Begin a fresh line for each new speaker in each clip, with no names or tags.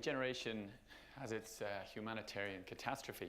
Every generation has its humanitarian catastrophe.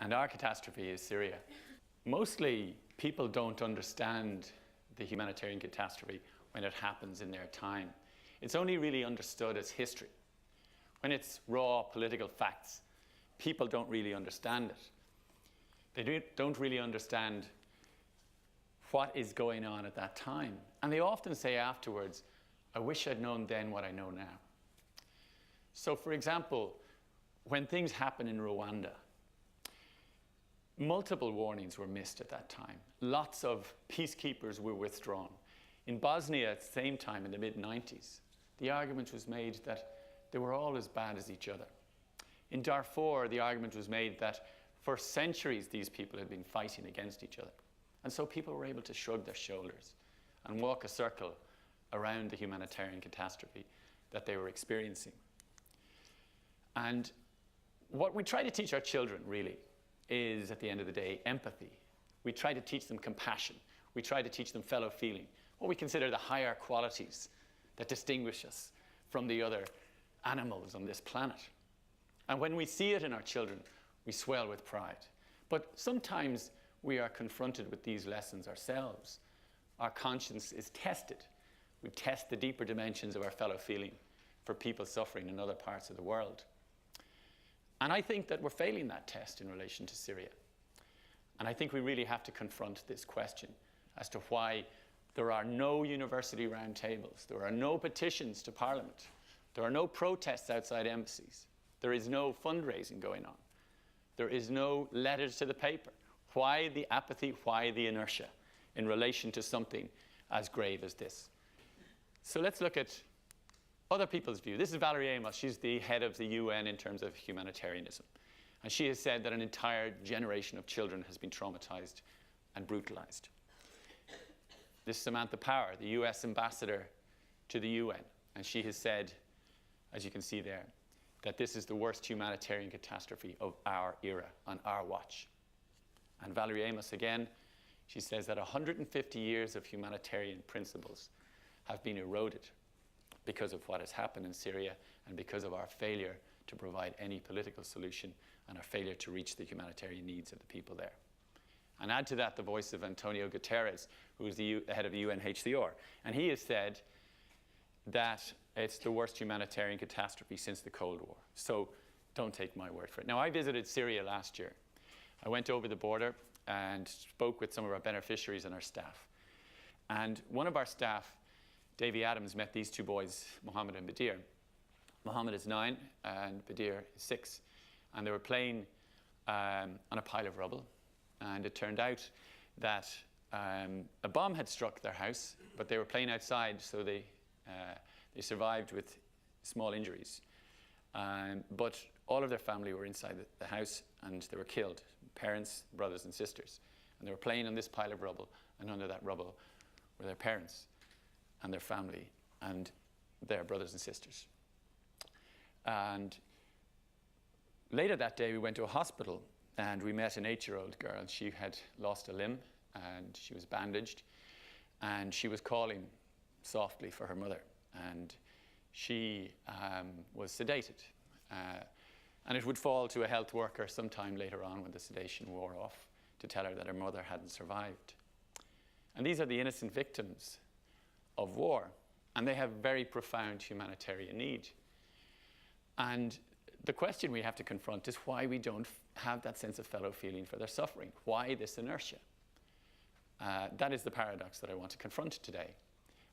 And our catastrophe is Syria. Mostly, people don't understand the humanitarian catastrophe when it happens in their time. It's only really understood as history. When it's raw political facts, people don't really understand it. They don't really understand what is going on at that time. And they often say afterwards, I wish I'd known then what I know now. So, for example, when things happen in Rwanda, multiple warnings were missed at that time. Lots of peacekeepers were withdrawn. In Bosnia, at the same time, in the mid-90s, the argument was made that they were all as bad as each other. In Darfur, the argument was made that for centuries these people had been fighting against each other. And so people were able to shrug their shoulders and walk a circle around the humanitarian catastrophe that they were experiencing. And what we try to teach our children, really, is, at the end of the day, empathy. We try to teach them compassion. We try to teach them fellow feeling, what we consider the higher qualities that distinguish us from the other animals on this planet. And when we see it in our children, we swell with pride. But sometimes we are confronted with these lessons ourselves. Our conscience is tested. We test the deeper dimensions of our fellow feeling for people suffering in other parts of the world. And I think that we're failing that test in relation to Syria. And I think we really have to confront this question as to why there are no university roundtables, there are no petitions to Parliament, there are no protests outside embassies, there is no fundraising going on, there is no letters to the paper. Why the apathy, why the inertia in relation to something as grave as this? So let's look at other people's view. This is Valerie Amos. She's the head of the UN in terms of humanitarianism. And she has said that an entire generation of children has been traumatized and brutalized. This is Samantha Power, the US ambassador to the UN. And she has said, as you can see there, that this is the worst humanitarian catastrophe of our era, on our watch. And Valerie Amos again, she says that 150 years of humanitarian principles have been eroded because of what has happened in Syria and because of our failure to provide any political solution and our failure to reach the humanitarian needs of the people there. And add to that the voice of Antonio Guterres, who is the head of the UNHCR. And he has said that it's the worst humanitarian catastrophe since the Cold War. So don't take my word for it. Now, I visited Syria last year. I went over the border and spoke with some of our beneficiaries and our staff. And one of our staff, Davy Adams, met these two boys, Mohammed and Badir. Mohammed is 9 and Badir is 6. And they were playing on a pile of rubble. And it turned out that a bomb had struck their house, but they were playing outside, so they survived with small injuries. But all of their family were inside the house, and they were killed, parents, brothers and sisters. And they were playing on this pile of rubble, and under that rubble were their parents and their family and their brothers and sisters. And later that day, we went to a hospital, and we met an 8-year-old girl. She had lost a limb, and she was bandaged, and she was calling softly for her mother. And she was sedated. And it would fall to a health worker sometime later on when the sedation wore off to tell her that her mother hadn't survived. And these are the innocent victims of war. And they have very profound humanitarian need. And the question we have to confront is why we don't have that sense of fellow feeling for their suffering. Why this inertia? That is the paradox that I want to confront today.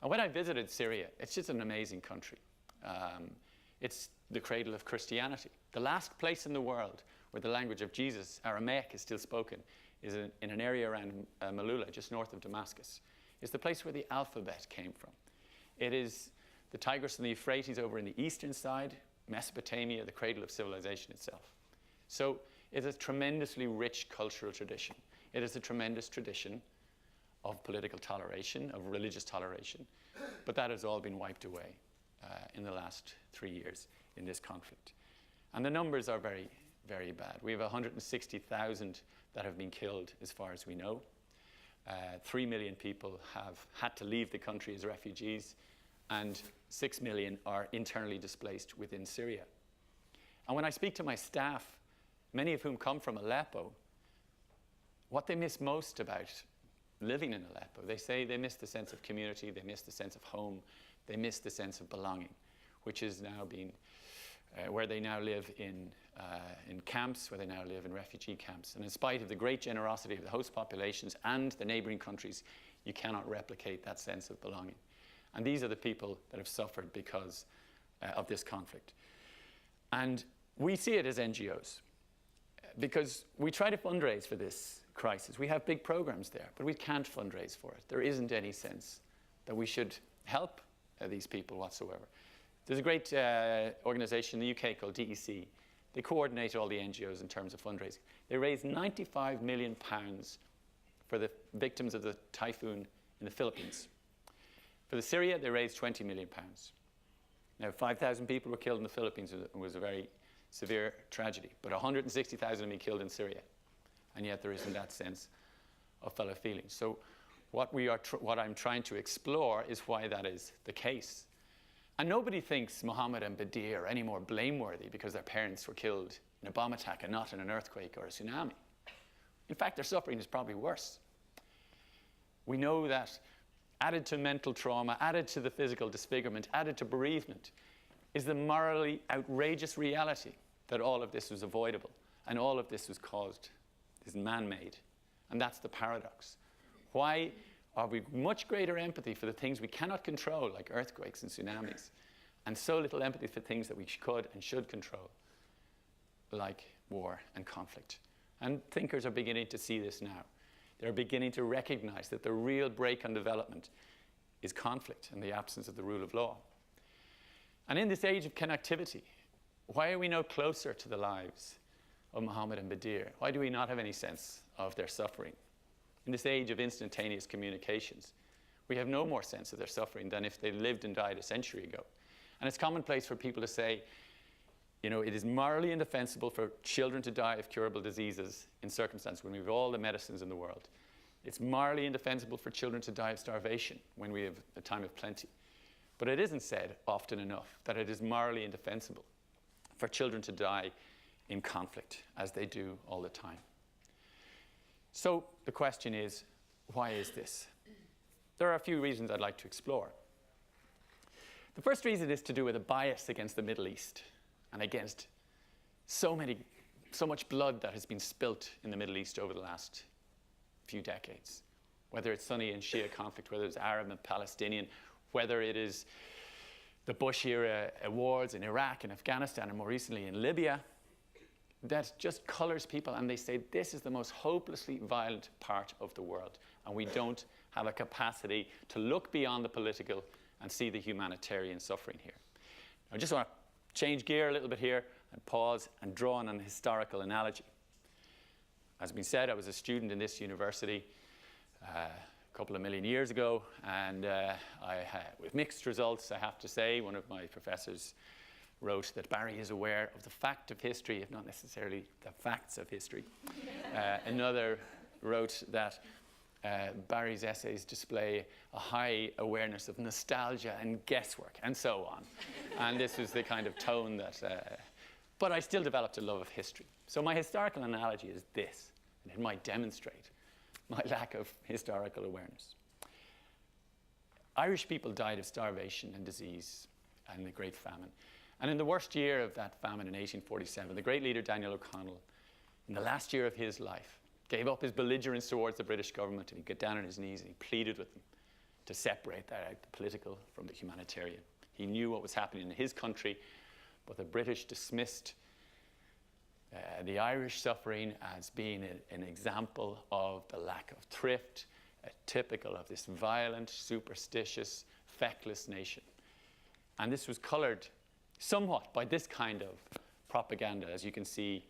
And when I visited Syria, it's just an amazing country. It's the cradle of Christianity. The last place in the world where the language of Jesus, Aramaic, is still spoken is in an area around Malula, just north of Damascus. It's the place where the alphabet came from. It is the Tigris and the Euphrates over in the eastern side, Mesopotamia, the cradle of civilization itself. So it's a tremendously rich cultural tradition. It is a tremendous tradition of political toleration, of religious toleration, but that has all been wiped away in the last 3 years in this conflict. And the numbers are very, very bad. We have 160,000 that have been killed as far as we know. 3 million people have had to leave the country as refugees, and 6 million are internally displaced within Syria. And when I speak to my staff, many of whom come from Aleppo, what they miss most about living in Aleppo, they say they miss the sense of community, they miss the sense of home, they miss the sense of belonging, which is now being, where they now live in camps, where they now live in refugee camps. And in spite of the great generosity of the host populations and the neighboring countries, you cannot replicate that sense of belonging. And these are the people that have suffered because of this conflict. And we see it as NGOs, because we try to fundraise for this crisis. We have big programs there, but we can't fundraise for it. There isn't any sense that we should help these people whatsoever. There's a great organization in the UK called TEDxUCD. They coordinate all the NGOs in terms of fundraising. They raised £95 million for the victims of the typhoon in the Philippines. For the Syria, they raised £20 million. Now, 5,000 people were killed in the Philippines. It was a very severe tragedy, but 160,000 have been killed in Syria, and yet there isn't that sense of fellow feeling. So what I'm trying to explore is why that is the case. And nobody thinks Mohammed and Badir are any more blameworthy because their parents were killed in a bomb attack and not in an earthquake or a tsunami. In fact, their suffering is probably worse. We know that added to mental trauma, added to the physical disfigurement, added to bereavement, is the morally outrageous reality that all of this was avoidable and all of this was caused, is man-made. And that's the paradox. Why are we much greater empathy for the things we cannot control, like earthquakes and tsunamis, and so little empathy for things that we could and should control, like war and conflict? And thinkers are beginning to see this now. They're beginning to recognize that the real brake on development is conflict and the absence of the rule of law. And in this age of connectivity, why are we no closer to the lives of Mohammed and Badir? Why do we not have any sense of their suffering? In this age of instantaneous communications, we have no more sense of their suffering than if they lived and died a century ago. And it's commonplace for people to say, you know, it is morally indefensible for children to die of curable diseases in circumstances when we have all the medicines in the world. It's morally indefensible for children to die of starvation when we have a time of plenty. But it isn't said often enough that it is morally indefensible for children to die in conflict, as they do all the time. So the question is, why is this? There are a few reasons I'd like to explore. The first reason is to do with a bias against the Middle East and against so much blood that has been spilt in the Middle East over the last few decades. Whether it's Sunni and Shia conflict, whether it's Arab and Palestinian, whether it is the Bush-era wars in Iraq and Afghanistan, and more recently in Libya, that just colors people, and they say this is the most hopelessly violent part of the world, and we don't have a capacity to look beyond the political and see the humanitarian suffering here. I just want to change gear a little bit here and pause and draw on an historical analogy. As has been said, I was a student in this university a couple of million years ago, and with mixed results, I have to say. One of my professors wrote that Barry is aware of the fact of history, if not necessarily the facts of history. Another wrote that Barry's essays display a high awareness of nostalgia and guesswork, and so on. And this was the kind of tone that... but I still developed a love of history. So my historical analogy is this, and it might demonstrate my lack of historical awareness. Irish people died of starvation and disease and the Great Famine. And in the worst year of that famine in 1847, the great leader Daniel O'Connell, in the last year of his life, gave up his belligerence towards the British government, and he got down on his knees and he pleaded with them to separate that out, the political from the humanitarian. He knew what was happening in his country, but the British dismissed the Irish suffering as being an example of the lack of thrift, typical of this violent, superstitious, feckless nation. And this was colored somewhat by this kind of propaganda, as you can see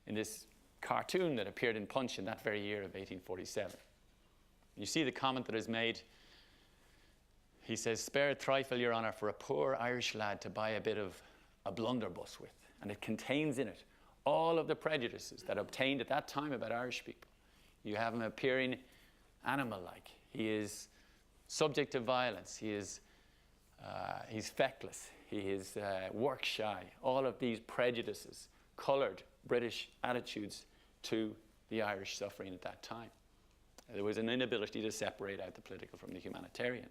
in this cartoon that appeared in Punch in that very year of 1847. You see the comment that is made. He says, "Spare a trifle, Your Honour, for a poor Irish lad to buy a bit of a blunderbuss with." And it contains in it all of the prejudices that obtained at that time about Irish people. You have him appearing animal-like. He is subject to violence. He is He's feckless. He is work shy. All of these prejudices coloured British attitudes to the Irish suffering at that time. There was an inability to separate out the political from the humanitarian.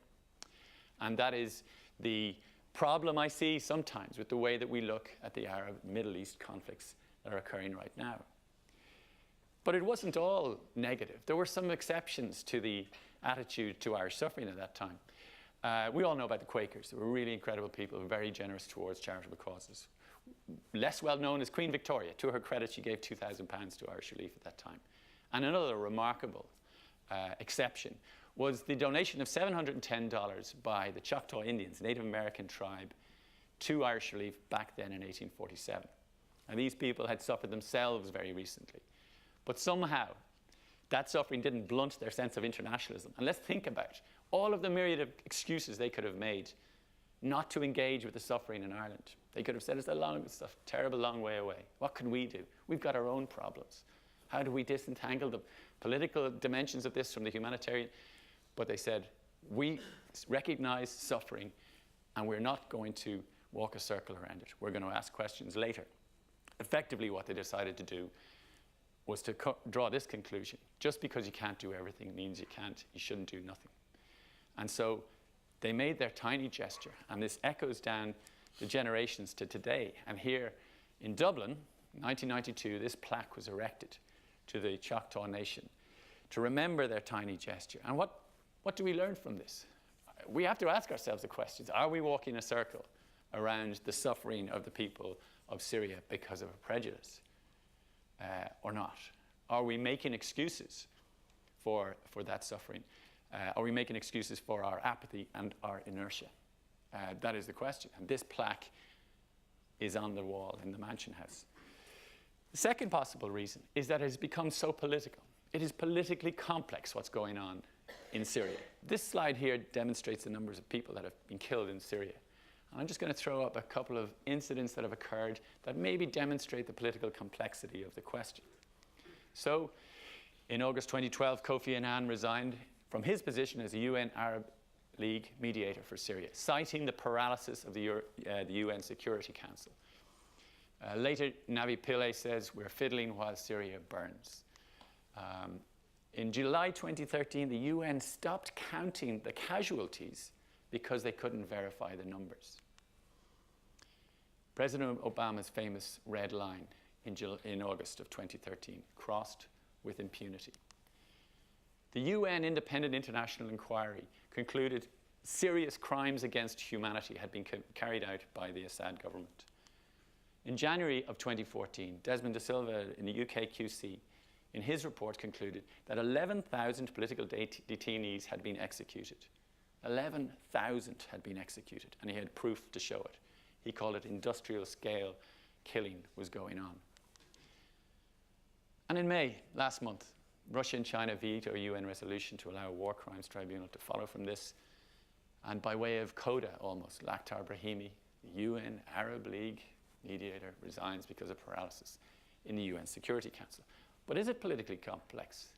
And that is the problem I see sometimes with the way that we look at the Arab Middle East conflicts that are occurring right now. But it wasn't all negative. There were some exceptions to the attitude to Irish suffering at that time. We all know about the Quakers. They were really incredible people, very generous towards charitable causes. Less well known is Queen Victoria. To her credit, she gave £2,000 to Irish Relief at that time. And another remarkable exception was the donation of $710 by the Choctaw Indians, Native American tribe, to Irish Relief back then in 1847. And these people had suffered themselves very recently. But somehow, that suffering didn't blunt their sense of internationalism. And let's think about all of the myriad of excuses they could have made not to engage with the suffering in Ireland. They could have said, it's a terrible long way away. What can we do? We've got our own problems. How do we disentangle the political dimensions of this from the humanitarian? But they said, we recognize suffering, and we're not going to walk a circle around it. We're going to ask questions later. Effectively, what they decided to do was to draw this conclusion. Just because you can't do everything means you shouldn't do nothing. And so they made their tiny gesture, and this echoes down the generations to today. And here in Dublin, 1992, this plaque was erected to the Choctaw Nation to remember their tiny gesture. And what do we learn from this? We have to ask ourselves the questions. Are we walking a circle around the suffering of the people of Syria because of a prejudice or not? Are we making excuses for that suffering? Are we making excuses for our apathy and our inertia? That is the question. And this plaque is on the wall in the Mansion House. The second possible reason is that it has become so political. It is politically complex what's going on in Syria. This slide here demonstrates the numbers of people that have been killed in Syria. And I'm just going to throw up a couple of incidents that have occurred that maybe demonstrate the political complexity of the question. So, in August 2012, Kofi Annan resigned from his position as a UN Arab League mediator for Syria, citing the paralysis of the UN Security Council. Later, Navi Pillay says, we're fiddling while Syria burns. In July 2013, the UN stopped counting the casualties because they couldn't verify the numbers. President Obama's famous red line in August of 2013 crossed with impunity. The UN Independent International Inquiry concluded serious crimes against humanity had been carried out by the Assad government. In January of 2014, Desmond de Silva in the UKQC, in his report, concluded that 11,000 political detainees had been executed. 11,000 had been executed, and he had proof to show it. He called it industrial scale killing was going on. And in May, last month, Russia and China vetoed a UN resolution to allow a war crimes tribunal to follow from this. And by way of coda almost, Lakhdar Brahimi, the UN Arab League mediator, resigns because of paralysis in the UN Security Council. But is it politically complex?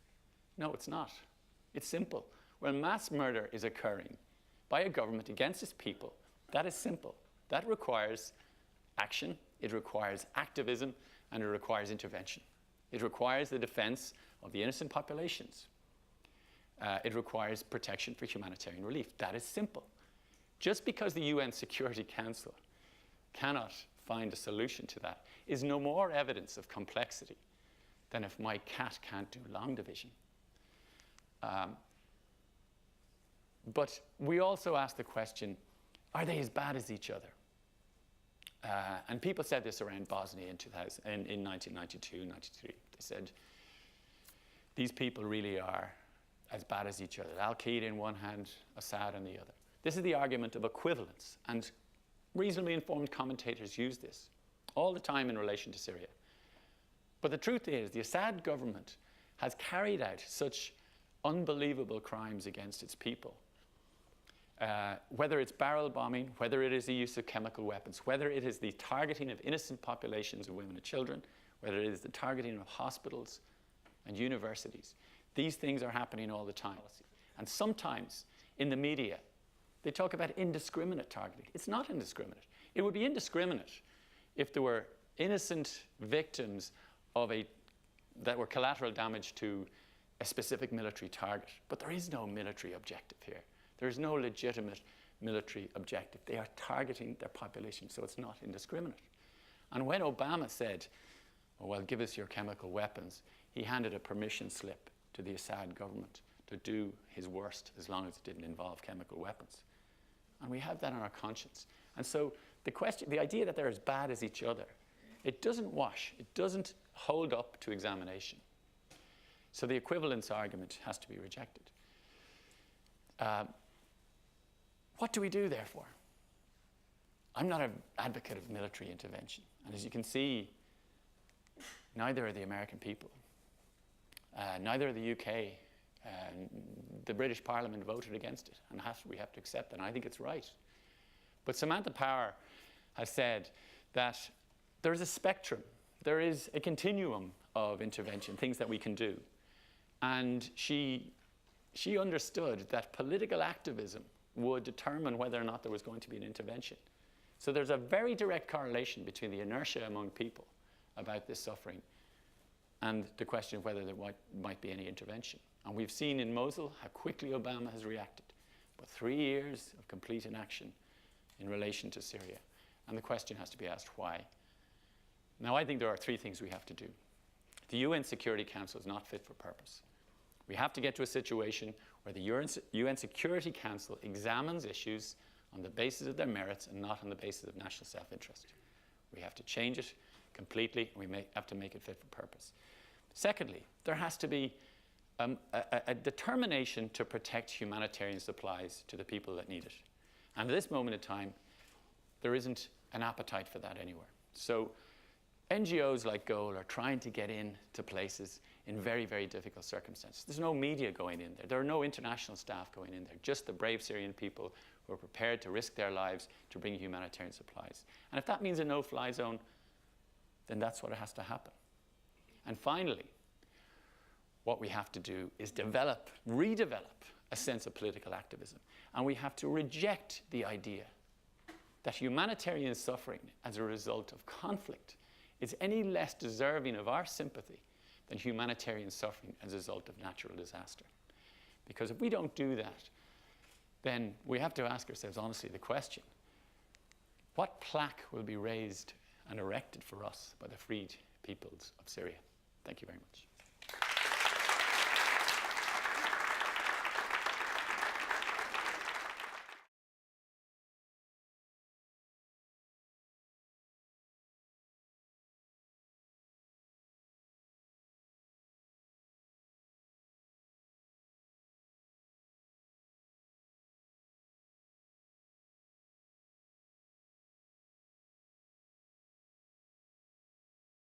No, it's not. It's simple. When mass murder is occurring by a government against its people, that is simple. That requires action, it requires activism, and it requires intervention. It requires the defense of the innocent populations. It requires protection for humanitarian relief. That is simple. Just because the UN Security Council cannot find a solution to that is no more evidence of complexity than if my cat can't do long division. But we also ask the question, are they as bad as each other? And people said this around Bosnia in 1992, 93. They said, these people really are as bad as each other. Al-Qaeda in one hand, Assad on the other. This is the argument of equivalence, and reasonably informed commentators use this all the time in relation to Syria. But the truth is, the Assad government has carried out such unbelievable crimes against its people. Whether it's barrel bombing, whether it is the use of chemical weapons, whether it is the targeting of innocent populations of women and children, whether it is the targeting of hospitals and universities. These things are happening all the time. And sometimes in the media, They talk about indiscriminate targeting. It's not indiscriminate. It would be indiscriminate if there were innocent victims that were collateral damage to a specific military target. But there is no military objective here. There is no legitimate military objective. They are targeting their population, so it's not indiscriminate. And when Obama said, oh, well, give us your chemical weapons, he handed a permission slip to the Assad government to do his worst as long as it didn't involve chemical weapons. And we have that on our conscience. And so the idea that they're as bad as each other, it doesn't wash. It doesn't hold up to examination. So the equivalence argument has to be rejected. What do we do, therefore? I'm not an advocate of military intervention. And as you can see, neither are the American people. Neither are the UK. The British Parliament voted against it, and we have to accept that, and I think it's right. But Samantha Power has said that there is a spectrum, there is a continuum of intervention, things that we can do. And she understood that political activism would determine whether or not there was going to be an intervention. So there's a very direct correlation between the inertia among people about this suffering and the question of whether there might be any intervention. And we've seen in Mosul how quickly Obama has reacted. But 3 years of complete inaction in relation to Syria. And the question has to be asked, why? Now, I think there are 3 things we have to do. The UN Security Council is not fit for purpose. We have to get to a situation where the UN Security Council examines issues on the basis of their merits and not on the basis of national self-interest. We have to change it completely, and we have to make it fit for purpose. Secondly, there has to be a determination to protect humanitarian supplies to the people that need it. And at this moment in time, there isn't an appetite for that anywhere. So NGOs like Goal are trying to get into places in very, very difficult circumstances. There's no media going in there. There are no international staff going in there, just the brave Syrian people who are prepared to risk their lives to bring humanitarian supplies. And if that means a no-fly zone, then that's what has to happen. And finally, what we have to do is redevelop a sense of political activism. And we have to reject the idea that humanitarian suffering as a result of conflict is any less deserving of our sympathy than humanitarian suffering as a result of natural disaster. Because if we don't do that, then we have to ask ourselves honestly the question, what plaque will be raised and erected for us by the freed peoples of Syria? Thank you very much.